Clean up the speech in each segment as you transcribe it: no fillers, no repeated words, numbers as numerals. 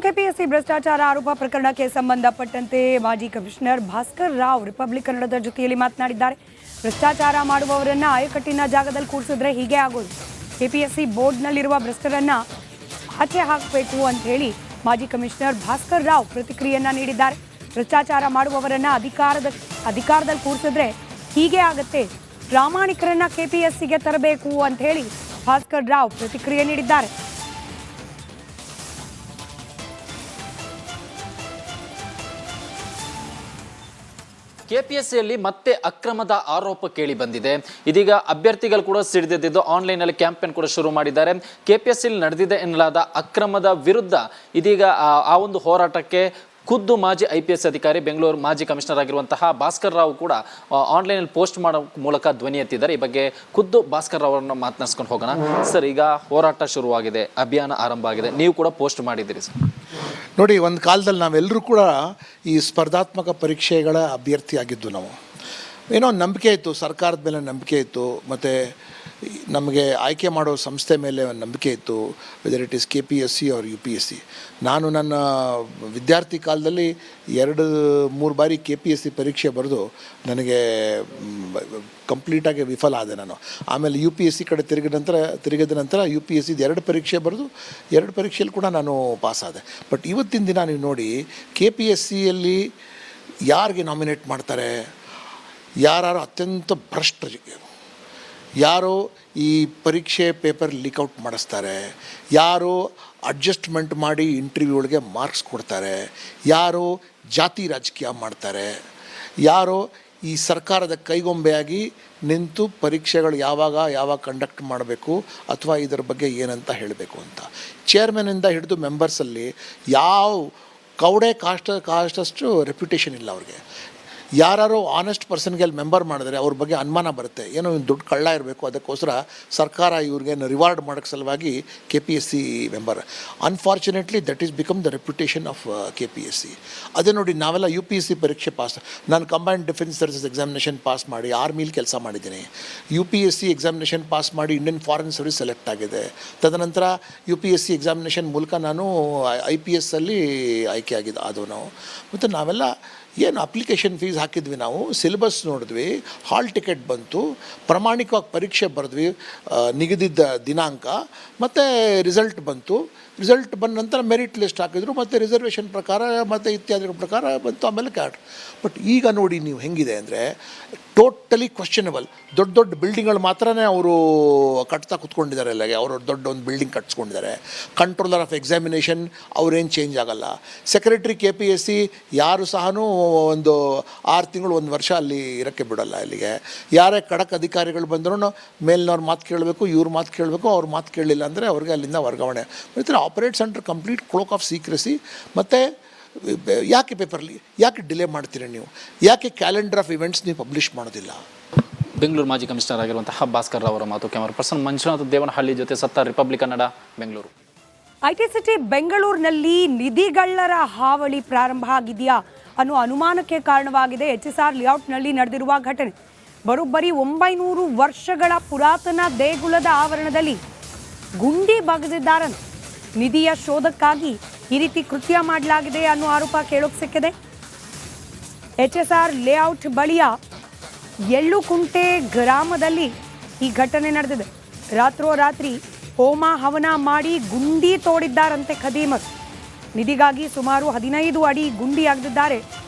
KPSC ಭ್ರಷ್ಟಾಚಾರ ಆರೋಪ ಪ್ರಕರಣಕ್ಕೆ ಸಂಬಂಧಪಟ್ಟಂತೆ ಮಾಜಿ ಕಮಿಷನರ್ ಭಾಸ್ಕರ್ ರಾವ್ ರಿಪಬ್ಲಿಕ್ ಕನ್ನಡದ ಜೊತೆಯಲ್ಲಿ ಮಾತನಾಡಿದ್ದಾರೆ. ಭ್ರಷ್ಟಾಚಾರ ಮಾಡುವವರನ್ನ ಆಯಕಟ್ಟಿನ ಜಾಗದಲ್ಲಿ ಕೂರಿಸಿದ್ರೆ ಹೀಗೆ ಆಗೋದು. ಕೆಪಿಎಸ್ಸಿ ಬೋರ್ಡ್ನಲ್ಲಿರುವ ಭ್ರಷ್ಟರನ್ನ ಆಚೆ ಹಾಕಬೇಕು ಅಂತ ಹೇಳಿ ಮಾಜಿ ಕಮಿಷನರ್ ಭಾಸ್ಕರ್ ರಾವ್ ಪ್ರತಿಕ್ರಿಯೆಯನ್ನ ನೀಡಿದ್ದಾರೆ. ಭ್ರಷ್ಟಾಚಾರ ಮಾಡುವವರನ್ನ ಅಧಿಕಾರದಲ್ಲಿ ಕೂರಿಸಿದ್ರೆ ಹೀಗೆ ಆಗುತ್ತೆ, ಪ್ರಾಮಾಣಿಕರನ್ನ ಕೆಪಿಎಸ್ಸಿಗೆ ತರಬೇಕು ಅಂತ ಹೇಳಿ ಭಾಸ್ಕರ್ ರಾವ್ ಪ್ರತಿಕ್ರಿಯೆ ನೀಡಿದ್ದಾರೆ. ಕೆಪಿಎಸ್ಸಿಯಲ್ಲಿ ಮತ್ತೆ ಅಕ್ರಮದ ಆರೋಪ ಕೇಳಿ ಬಂದಿದೆ. ಇದೀಗ ಅಭ್ಯರ್ಥಿಗಳು ಕೂಡ ಸಿಡಿದಿದ್ದು ಆನ್ಲೈನ್ ಅಲ್ಲಿ ಕ್ಯಾಂಪೇನ್ ಕೂಡ ಶುರು ಮಾಡಿದ್ದಾರೆ. ಕೆಪಿಎಸ್ಸಿಯಲ್ಲಿ ನಡೆದಿದೆ ಎನ್ನಲಾದ ಅಕ್ರಮದ ವಿರುದ್ಧ ಇದೀಗ ಆ ಒಂದು ಹೋರಾಟಕ್ಕೆ ಖುದ್ದು ಮಾಜಿ IPS ಅಧಿಕಾರಿ ಬೆಂಗಳೂರು ಮಾಜಿ ಕಮಿಷನರ್ ಆಗಿರುವಂತಹ ಭಾಸ್ಕರ್ ರಾವ್ ಕೂಡ ಆನ್ಲೈನಲ್ಲಿ ಪೋಸ್ಟ್ ಮಾಡೋ ಮೂಲಕ ಧ್ವನಿ ಎತ್ತಿದ್ದಾರೆ. ಈ ಬಗ್ಗೆ ಖುದ್ದು ಭಾಸ್ಕರ್ ರಾವ್ ಅವರನ್ನು ಮಾತನಾಡಿಸ್ಕೊಂಡು ಹೋಗೋಣ. ಸರ್, ಈಗ ಹೋರಾಟ ಶುರುವಾಗಿದೆ, ಅಭಿಯಾನ ಆರಂಭ ಆಗಿದೆ, ನೀವು ಕೂಡ ಪೋಸ್ಟ್ ಮಾಡಿದ್ದೀರಿ ಸರ್. ನೋಡಿ, ಒಂದು ಕಾಲದಲ್ಲಿ ನಾವೆಲ್ಲರೂ ಕೂಡ ಈ ಸ್ಪರ್ಧಾತ್ಮಕ ಪರೀಕ್ಷೆಗಳ ಅಭ್ಯರ್ಥಿಯಾಗಿದ್ದು. ನಾವು ಏನೋ ನಂಬಿಕೆ ಇತ್ತು, ಸರ್ಕಾರದ ಮೇಲೆ ನಂಬಿಕೆ ಇತ್ತು, ಮತ್ತು ನಮಗೆ ಆಯ್ಕೆ ಮಾಡೋ ಸಂಸ್ಥೆ ಮೇಲೆ ನಂಬಿಕೆ ಇತ್ತು, whether it is KPSC or UPSC. ನಾನು ನನ್ನ ವಿದ್ಯಾರ್ಥಿ ಕಾಲದಲ್ಲಿ 2-3 ಬಾರಿ KPSC ಪರೀಕ್ಷೆ ಬರೆದು ನನಗೆ ಕಂಪ್ಲೀಟಾಗಿ ವಿಫಲ ಆದೆ ನಾನು. ಆಮೇಲೆ UPSC ಕಡೆ ತಿರುಗಿದ ನಂತರ UPSC 2 ಪರೀಕ್ಷೆ ಬರೆದು 2 ಪರೀಕ್ಷೆಯಲ್ಲಿ ಕೂಡ ನಾನು ಪಾಸಾದೆ. ಬಟ್ ಇವತ್ತಿನ ದಿನ ನೀವು ನೋಡಿ, KPSCಯಲ್ಲಿ ಯಾರಿಗೆ ನಾಮಿನೇಟ್ ಮಾಡ್ತಾರೆ, ಯಾರು ಅತ್ಯಂತ ಭ್ರಷ್ಟರಿಗೆ, ಯಾರೋ ಈ ಪರೀಕ್ಷೆ ಪೇಪರ್ ಲೀಕ್ಔಟ್ ಮಾಡಿಸ್ತಾರೆ, ಯಾರೋ ಅಡ್ಜಸ್ಟ್ಮೆಂಟ್ ಮಾಡಿ ಇಂಟರ್ವ್ಯೂಗಳಿಗೆ ಮಾರ್ಕ್ಸ್ ಕೊಡ್ತಾರೆ, ಯಾರೋ ಜಾತಿ ರಾಜಕೀಯ ಮಾಡ್ತಾರೆ, ಯಾರೋ ಈ ಸರ್ಕಾರದ ಕೈಗೊಂಬೆಯಾಗಿ ನಿಂತು ಪರೀಕ್ಷೆಗಳು ಯಾವಾಗ ಕಂಡಕ್ಟ್ ಮಾಡಬೇಕು ಅಥವಾ ಇದರ ಬಗ್ಗೆ ಏನಂತ ಹೇಳಬೇಕು ಅಂತ. ಚೇರ್ಮನಿಂದ ಹಿಡಿದು ಮೆಂಬರ್ಸಲ್ಲಿ ಯಾವ ಕೌಡೆ ಕಾಸ್ಟಷ್ಟು ರೆಪ್ಯುಟೇಷನ್ ಇಲ್ಲ ಅವ್ರಿಗೆ. ಯಾರು ಆನೆಸ್ಟ್ ಪರ್ಸನ್ಗೆ ಅಲ್ಲಿ ಮೆಂಬರ್ ಮಾಡಿದ್ರೆ ಅವ್ರ ಬಗ್ಗೆ ಅನುಮಾನ ಬರುತ್ತೆ, ಏನೋ ದುಡ್ಡು ಕಳ್ಳ ಇರಬೇಕು, ಅದಕ್ಕೋಸ್ಕರ ಸರ್ಕಾರ ಇವ್ರಿಗೆ ರಿವಾರ್ಡ್ ಮಾಡೋಕ್ಕೆ ಸಲುವಾಗಿ KPSC member. Unfortunately that is become the reputation of KPSC. ಅದೇ ನೋಡಿ, ನಾವೆಲ್ಲ UPSC ಪರೀಕ್ಷೆ ಪಾಸ್, ನಾನು combined defence services examination pass ಮಾಡಿ ಆರ್ಮಿಲಿ ಕೆಲಸ ಮಾಡಿದ್ದೀನಿ. UPSC ಎಕ್ಸಾಮಿನೇಷನ್ ಪಾಸ್ ಮಾಡಿ ಇಂಡಿಯನ್ ಫಾರಿನ್ ಸರ್ವಿಸ್ ಸೆಲೆಕ್ಟ್ ಆಗಿದೆ. ತದನಂತರ UPSC ಎಕ್ಸಾಮಿನೇಷನ್ ಮೂಲಕ ನಾನು IPS ಅಲ್ಲಿ ಆಯ್ಕೆ ಆದವು ನಾವು. ಮತ್ತು ನಾವೆಲ್ಲ ಏನು ಅಪ್ಲಿಕೇಶನ್ ಫೀಸ್ ಹಾಕಿದ್ವಿ, ನಾವು ಸಿಲೆಬಸ್ ನೋಡಿದ್ವಿ, ಹಾಲ್ ಟಿಕೆಟ್ ಬಂತು, ಪ್ರಾಮಾಣಿಕವಾಗಿ ಪರೀಕ್ಷೆ ಬರೆದ್ವಿ ನಿಗದಿದ್ದ ದಿನಾಂಕ, ಮತ್ತು ರಿಸಲ್ಟ್ ಬಂತು. ರಿಸಲ್ಟ್ ಬಂದ ನಂತರ ಮೆರಿಟ್ ಲಿಸ್ಟ್ ಹಾಕಿದ್ರು, ಮತ್ತು ರಿಸರ್ವೇಷನ್ ಪ್ರಕಾರ ಮತ್ತು ಇತ್ಯಾದಿಗಳ ಪ್ರಕಾರ ಬಂತು, ಆಮೇಲೆ ಕ್ಯಾಟ್. ಬಟ್ ಈಗ ನೋಡಿ ನೀವು ಹೆಂಗಿದೆ ಅಂದರೆ ಟೋಟಲಿ ಕ್ವಶನಬಲ್. ದೊಡ್ಡ ಬಿಲ್ಡಿಂಗ್ಗಳು ಮಾತ್ರನೇ ಅವರು ಕಟ್ತಾ ಕೂತ್ಕೊಂಡಿದ್ದಾರೆ. ಅಲ್ಲಿಗೆ ಅವರು ದೊಡ್ಡ ಒಂದು ಬಿಲ್ಡಿಂಗ್ ಕಟ್ಸ್ಕೊಂಡಿದ್ದಾರೆ. ಕಂಟ್ರೋಲರ್ ಆಫ್ ಎಕ್ಸಾಮಿನೇಷನ್ ಅವ್ರೇನು ಚೇಂಜ್ ಆಗೋಲ್ಲ. ಸೆಕ್ರೆಟ್ರಿ KPSC ಯಾರು ಸಹ ಒಂದು 6 ತಿಂಗಳು 1 ವರ್ಷ ಅಲ್ಲಿ ಇರೋಕ್ಕೆ ಬಿಡೋಲ್ಲ. ಅಲ್ಲಿಗೆ ಯಾರೇ ಖಡಕ್ ಅಧಿಕಾರಿಗಳು ಬಂದರೂ ಮೇಲಿನವ್ರ ಮಾತು ಕೇಳಬೇಕು, ಇವ್ರ ಮಾತು ಕೇಳಬೇಕು, ಅವ್ರ ಮಾತು ಕೇಳಲಿಲ್ಲ ಅಂದರೆ ಅವ್ರಿಗೆ ಅಲ್ಲಿಂದ ವರ್ಗಾವಣೆ. ಈ operates under complete cloak of secrecy. ಮತ್ತು ಯಾಕೆ ಪೇಪರ್ಲಿ ಯಾಕೆ ಡಿಲೇ ಮಾಡ್ತೀರಿ ನೀವು? ಯಾಕೆ ಕ್ಯಾಲೆಂಡರ್ ಆಫ್ ಇವೆಂಟ್ಸ್ ನೀವು ಪಬ್ಲಿಷ್ ಮಾಡೋದಿಲ್ಲ? ಬೆಂಗಳೂರು ಮಾಜಿ ಕಮಿಷನರ್ ಆಗಿರುವಂತಹ ಭಾಸ್ಕರ್ ರಾವ್ ಅವರ ಮಾತು. ಕ್ಯಾಮರಾ ಪರ್ಸನ್ ಮಂಜುನಾಥ್ ದೇವನಹಳ್ಳಿ ಜೊತೆ ಸತ್ತ, republic Kannada, Bengaluru. IT city ಬೆಂಗಳೂರಿನಲ್ಲಿ ನಿಧಿಗಳ್ಳರ ಹಾವಳಿ ಪ್ರಾರಂಭ ಆಗಿದೆಯಾ ಅನ್ನೋ ಅನುಮಾನಕ್ಕೆ ಕಾರಣವಾಗಿದೆ HSR ಲೇಔಟ್ನಲ್ಲಿ ನಡೆದಿರುವ ಘಟನೆ. ಬರೋಬ್ಬರಿ 900 ವರ್ಷಗಳ ಪುರಾತನ ದೇಗುಲದ ಆವರಣದಲ್ಲಿ ಗುಂಡಿ ಬಗೆದಿದ್ದಾರಂತೆ. ನಿಧಿಯ ಶೋಧಕ್ಕಾಗಿ ಈ ರೀತಿ ಕೃತ್ಯ ಮಾಡಲಾಗಿದೆ ಅನ್ನೋ ಆರೋಪ ಕೇಳೋಕೆ ಸಿಕ್ಕಿದೆ. HSR ಲೇಔಟ್ ಬಳಿಯ ಎಳ್ಳುಕುಂಟೆ ಗ್ರಾಮದಲ್ಲಿ ಈ ಘಟನೆ ನಡೆದಿದೆ. ರಾತ್ರೋರಾತ್ರಿ ಹೋಮ ಹವನ ಮಾಡಿ ಗುಂಡಿ ತೋಡಿದ್ದಾರಂತೆ ಖದೀಮರು. ನಿಧಿಗಾಗಿ ಸುಮಾರು 15 ಅಡಿ ಗುಂಡಿ ಅಗೆದಿದ್ದಾರೆ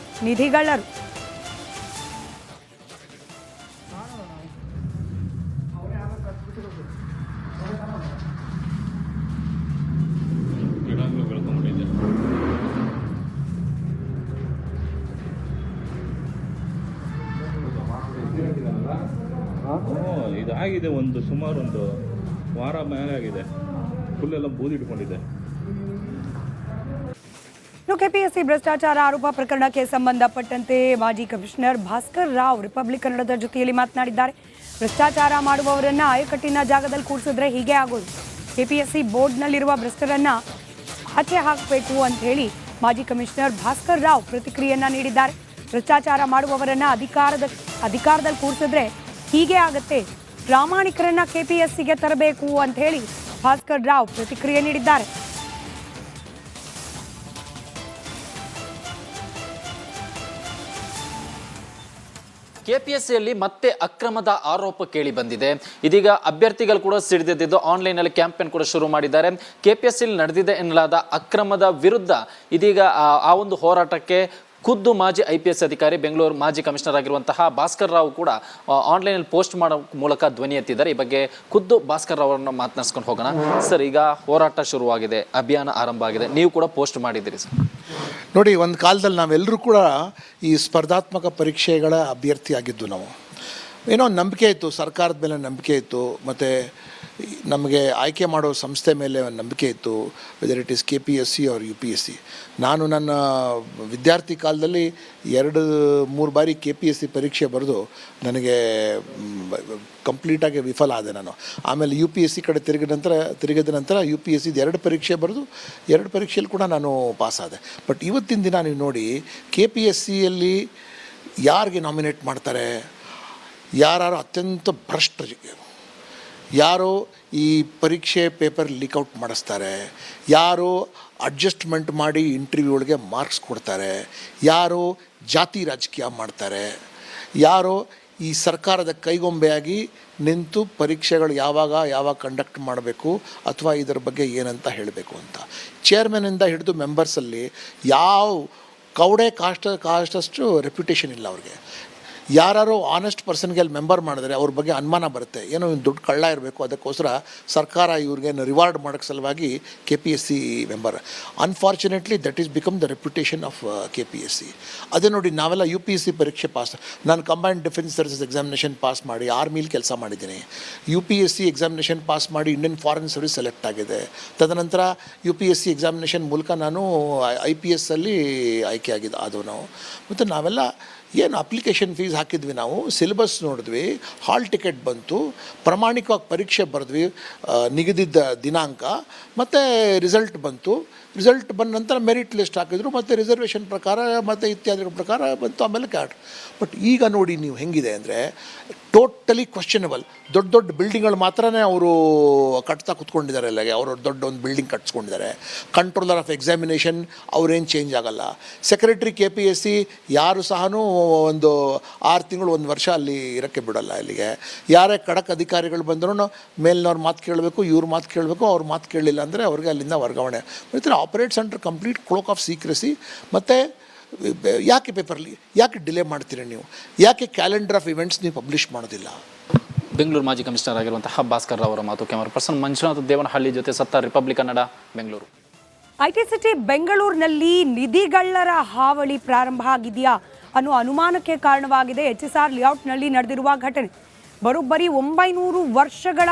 ನಿಧಿಗಳ್ಳರು. ಇದಾಗಿದೆ, ಸುಮಾರು ಒಂದು ವಾರ ಮೇಲೆ ಆಗಿದೆ. ಫುಲ್ಲೆಲ್ಲ ಬೂದಿ ಇಟ್ಕೊಂಡಿದೆ. ಕೆಪಿಎಸ್ಸಿ ಭ್ರಷ್ಟಾಚಾರ ಆರೋಪ ಪ್ರಕರಣಕ್ಕೆ ಸಂಬಂಧಪಟ್ಟಂತೆ ಮಾಜಿ ಕಮಿಷನರ್ ಭಾಸ್ಕರ್ ರಾವ್ ರಿಪಬ್ಲಿಕ್ ಕನ್ನಡದ ಜೊತೆಯಲ್ಲಿ ಮಾತನಾಡಿದ್ದಾರೆ. ಭ್ರಷ್ಟಾಚಾರ ಮಾಡುವವರನ್ನ ಆಯಕಟ್ಟಿನ ಜಾಗದಲ್ಲಿ ಕೂರಿಸಿದ್ರೆ ಹೀಗೆ ಆಗೋದು. ಕೆಪಿಎಸ್ಸಿ ಬೋರ್ಡ್ನಲ್ಲಿರುವ ಭ್ರಷ್ಟರನ್ನ ಆಚೆ ಹಾಕಬೇಕು ಅಂತ ಹೇಳಿ ಮಾಜಿ ಕಮಿಷನರ್ ಭಾಸ್ಕರ್ ರಾವ್ ಪ್ರತಿಕ್ರಿಯೆಯನ್ನ ನೀಡಿದ್ದಾರೆ. ಭ್ರಷ್ಟಾಚಾರ ಮಾಡುವವರನ್ನ ಅಧಿಕಾರದಲ್ಲಿ ಕೂರಿಸಿದ್ರೆ ಹೀಗೆ ಆಗುತ್ತೆ, ಪ್ರಾಮಾಣಿಕರನ್ನ ಕೆಪಿಎಸ್ಸಿಗೆ ತರಬೇಕು ಅಂತ ಹೇಳಿ ಭಾಸ್ಕರ್ ರಾವ್ ಪ್ರತಿಕ್ರಿಯೆ ನೀಡಿದ್ದಾರೆ. ಕೆಪಿಎಸ್ಸಿಯಲ್ಲಿ ಮತ್ತೆ ಅಕ್ರಮದ ಆರೋಪ ಕೇಳಿ ಬಂದಿದೆ. ಇದೀಗ ಅಭ್ಯರ್ಥಿಗಳು ಕೂಡ ಸಿಡಿದಿದ್ದು ಆನ್ಲೈನ್ ಅಲ್ಲಿ ಕ್ಯಾಂಪೇನ್ ಕೂಡ ಶುರು ಮಾಡಿದ್ದಾರೆ. ಕೆಪಿಎಸ್ಸಿಯಲ್ಲಿ ನಡೆದಿದೆ ಎನ್ನಲಾದ ಅಕ್ರಮದ ವಿರುದ್ಧ ಇದೀಗ ಆ ಒಂದು ಹೋರಾಟಕ್ಕೆ ಖುದ್ದು ಮಾಜಿ IPS ಅಧಿಕಾರಿ, ಬೆಂಗಳೂರು ಮಾಜಿ ಕಮಿಷನರ್ ಆಗಿರುವಂತಹ ಭಾಸ್ಕರ್ ರಾವ್ ಕೂಡ ಆನ್ಲೈನ್ ಅಲ್ಲಿ ಪೋಸ್ಟ್ ಮಾಡೋ ಮೂಲಕ ಧ್ವನಿ ಎತ್ತಿದ್ದಾರೆ. ಈ ಬಗ್ಗೆ ಖುದ್ದು ಭಾಸ್ಕರ್ ರಾವ್ ಅವರನ್ನು ಮಾತನಾಡಿಸ್ಕೊಂಡು ಹೋಗೋಣ. ಸರ್, ಈಗ ಹೋರಾಟ ಶುರುವಾಗಿದೆ, ಅಭಿಯಾನ ಆರಂಭ ಆಗಿದೆ, ನೀವು ಕೂಡ ಪೋಸ್ಟ್ ಮಾಡಿದ್ದೀರಿ ಸರ್. ನೋಡಿ, ಒಂದು ಕಾಲದಲ್ಲಿ ನಾವೆಲ್ಲರೂ ಕೂಡ ಈ ಸ್ಪರ್ಧಾತ್ಮಕ ಪರೀಕ್ಷೆಗಳ ಅಭ್ಯರ್ಥಿ ಆಗಿದ್ದು. ನಾವು ಏನೋ ನಂಬಿಕೆ ಇತ್ತು, ಸರ್ಕಾರದ ಮೇಲೆ ನಂಬಿಕೆ ಇತ್ತು, ಮತ್ತು ನಮಗೆ ಆಯ್ಕೆ ಮಾಡೋ ಸಂಸ್ಥೆ ಮೇಲೆ ಒಂದು ನಂಬಿಕೆ ಇತ್ತು, whether it is KPSC or UPSC. ನಾನು ನನ್ನ ವಿದ್ಯಾರ್ಥಿ ಕಾಲದಲ್ಲಿ 2-3 ಬಾರಿ KPSC ಪರೀಕ್ಷೆ ಬರೆದು ನನಗೆ ಕಂಪ್ಲೀಟಾಗಿ ವಿಫಲ ಆದೆ ನಾನು. ಆಮೇಲೆ UPSC ಕಡೆ ತಿರುಗಿದ ನಂತರ UPSC 2 ಪರೀಕ್ಷೆ ಬರೆದು 2 ಪರೀಕ್ಷೆಯಲ್ಲಿ ಕೂಡ ನಾನು ಪಾಸಾದೆ. ಬಟ್ ಇವತ್ತಿನ ದಿನ ನೀವು ನೋಡಿ, KPSCಯಲ್ಲಿ ಯಾರಿಗೆ ನಾಮಿನೇಟ್ ಮಾಡ್ತಾರೆ, ಯಾರು ಅತ್ಯಂತ ಭ್ರಷ್ಟರಿಗೆ, ಯಾರೋ ಈ ಪರೀಕ್ಷೆ ಪೇಪರ್ ಲೀಕ್ಔಟ್ ಮಾಡಿಸ್ತಾರೆ, ಯಾರೋ ಅಡ್ಜಸ್ಟ್ಮೆಂಟ್ ಮಾಡಿ ಇಂಟರ್ವ್ಯೂಗಳಿಗೆ ಮಾರ್ಕ್ಸ್ ಕೊಡ್ತಾರೆ, ಯಾರೋ ಜಾತಿ ರಾಜಕೀಯ ಮಾಡ್ತಾರೆ, ಯಾರೋ ಈ ಸರ್ಕಾರದ ಕೈಗೊಂಬೆಯಾಗಿ ನಿಂತು ಪರೀಕ್ಷೆಗಳು ಯಾವಾಗ ಕಂಡಕ್ಟ್ ಮಾಡಬೇಕು ಅಥವಾ ಇದರ ಬಗ್ಗೆ ಏನಂತ ಹೇಳಬೇಕು ಅಂತ. ಚೇರ್ಮನಿಂದ ಹಿಡಿದು ಮೆಂಬರ್ಸಲ್ಲಿ ಯಾವ ಕೌಡೆ ಕಾಸ್ಟಷ್ಟು ರೆಪ್ಯುಟೇಷನ್ ಇಲ್ಲ ಅವ್ರಿಗೆ. ಯಾರು ಆನೆಸ್ಟ್ ಪರ್ಸನ್ಗೆ ಅಲ್ಲಿ ಮೆಂಬರ್ ಮಾಡಿದ್ರೆ ಅವ್ರ ಬಗ್ಗೆ ಅನುಮಾನ ಬರುತ್ತೆ, ಏನೋ ಇವ್ನು ದುಡ್ಡು ಕಳ್ಳ ಇರಬೇಕು, ಅದಕ್ಕೋಸ್ಕರ ಸರ್ಕಾರ ಇವ್ರಿಗೆ ರಿವಾರ್ಡ್ ಮಾಡೋಕ್ಕೆ ಸಲುವಾಗಿ KPSC member. Unfortunately that is become the reputation of KPSC. ಅದೇ ನೋಡಿ, ನಾವೆಲ್ಲ UPSC ಪರೀಕ್ಷೆ ಪಾಸ್, ನಾನು combined defence services examination pass ಮಾಡಿ ಆರ್ಮಿಲಿ ಕೆಲಸ ಮಾಡಿದ್ದೀನಿ. UPSC ಎಕ್ಸಾಮಿನೇಷನ್ ಪಾಸ್ ಮಾಡಿ ಇಂಡಿಯನ್ ಫಾರಿನ್ ಸರ್ವಿಸ್ ಸೆಲೆಕ್ಟ್ ಆಗಿದೆ. ತದನಂತರ UPSC ಎಕ್ಸಾಮಿನೇಷನ್ ಮೂಲಕ ನಾನು IPS ಅಲ್ಲಿ ಆಯ್ಕೆ ಆದವು ನಾವು. ಮತ್ತು ನಾವೆಲ್ಲ ಏನು ಅಪ್ಲಿಕೇಶನ್ ಫೀಸ್ ಹಾಕಿದ್ವಿ, ನಾವು ಸಿಲೆಬಸ್ ನೋಡಿದ್ವಿ, ಹಾಲ್ ಟಿಕೆಟ್ ಬಂತು, ಪ್ರಾಮಾಣಿಕವಾಗಿ ಪರೀಕ್ಷೆ ಬರೆದ್ವಿ ನಿಗದಿದ್ದ ದಿನಾಂಕ, ಮತ್ತು ರಿಸಲ್ಟ್ ಬಂತು. ರಿಸಲ್ಟ್ ಬಂದ ನಂತರ ಮೆರಿಟ್ ಲಿಸ್ಟ್ ಹಾಕಿದ್ರು, ಮತ್ತು ರಿಸರ್ವೇಷನ್ ಪ್ರಕಾರ ಮತ್ತು ಇತ್ಯಾದಿಗಳ ಪ್ರಕಾರ ಬಂತು, ಆಮೇಲೆ ಕ್ಯಾಟ್. ಬಟ್ ಈಗ ನೋಡಿ ನೀವು ಹೆಂಗಿದೆ ಅಂದರೆ ಟೋಟಲಿ ಕ್ವಶನಬಲ್. ದೊಡ್ಡ ಬಿಲ್ಡಿಂಗ್ಗಳು ಮಾತ್ರನೇ ಅವರು ಕಟ್ತಾ ಕೂತ್ಕೊಂಡಿದ್ದಾರೆ. ಅಲ್ಲಿಗೆ ಅವರು ದೊಡ್ಡ ಒಂದು ಬಿಲ್ಡಿಂಗ್ ಕಟ್ಸ್ಕೊಂಡಿದ್ದಾರೆ. ಕಂಟ್ರೋಲರ್ ಆಫ್ ಎಕ್ಸಾಮಿನೇಷನ್ ಅವರೇನು ಚೇಂಜ್ ಆಗಲ್ಲ. ಸೆಕ್ರೆಟ್ರಿ KPSC ಯಾರು ಸಹ ಒಂದು 6 ತಿಂಗಳು 1 ವರ್ಷ ಅಲ್ಲಿ ಇರೋಕ್ಕೆ ಬಿಡೋಲ್ಲ. ಅಲ್ಲಿಗೆ ಯಾರೇ ಖಡಕ್ ಅಧಿಕಾರಿಗಳು ಬಂದರೂ ಮೇಲಿನವ್ರ ಮಾತು ಕೇಳಬೇಕು, ಇವ್ರ ಮಾತು ಕೇಳಬೇಕು. ಅವ್ರ ಮಾತು ಕೇಳಲಿಲ್ಲ ಅಂದರೆ ಅವ್ರಿಗೆ ಅಲ್ಲಿಂದ ವರ್ಗಾವಣೆ. ಮತ್ತು operates under complete cloak of secrecy. ಮತ್ತು ಯಾಕೆ ಪೇಪರ್ಲಿ ಯಾಕೆ ಡಿಲೇ ಮಾಡ್ತೀರಿ ನೀವು? ಯಾಕೆ ಕ್ಯಾಲೆಂಡರ್ ಆಫ್ ಇವೆಂಟ್ಸ್ ನೀವು ಪಬ್ಲಿಷ್ ಮಾಡೋದಿಲ್ಲ? ಬೆಂಗಳೂರು ಮಾಜಿ ಕಮಿಷನರ್ ಆಗಿರುವಂತಹ ಭಾಸ್ಕರ್ ರಾವ್ ಅವರ ಮಾತು. ಕ್ಯಾಮರಾ ಪರ್ಸನ್ ಮಂಜುನಾಥ್ ದೇವನಹಳ್ಳಿ ಜೊತೆ ಸತ್ತ, republic Kannada, Bengaluru. IT city ಬೆಂಗಳೂರಿನಲ್ಲಿ ನಿಧಿಗಳ್ಳರ ಹಾವಳಿ ಪ್ರಾರಂಭ ಆಗಿದೆಯಾ ಅನ್ನೋ ಅನುಮಾನಕ್ಕೆ ಕಾರಣವಾಗಿದೆ HSR ಲೇಔಟ್ನಲ್ಲಿ ನಡೆದಿರುವ ಘಟನೆ. ಬರೋಬ್ಬರಿ 900 ವರ್ಷಗಳ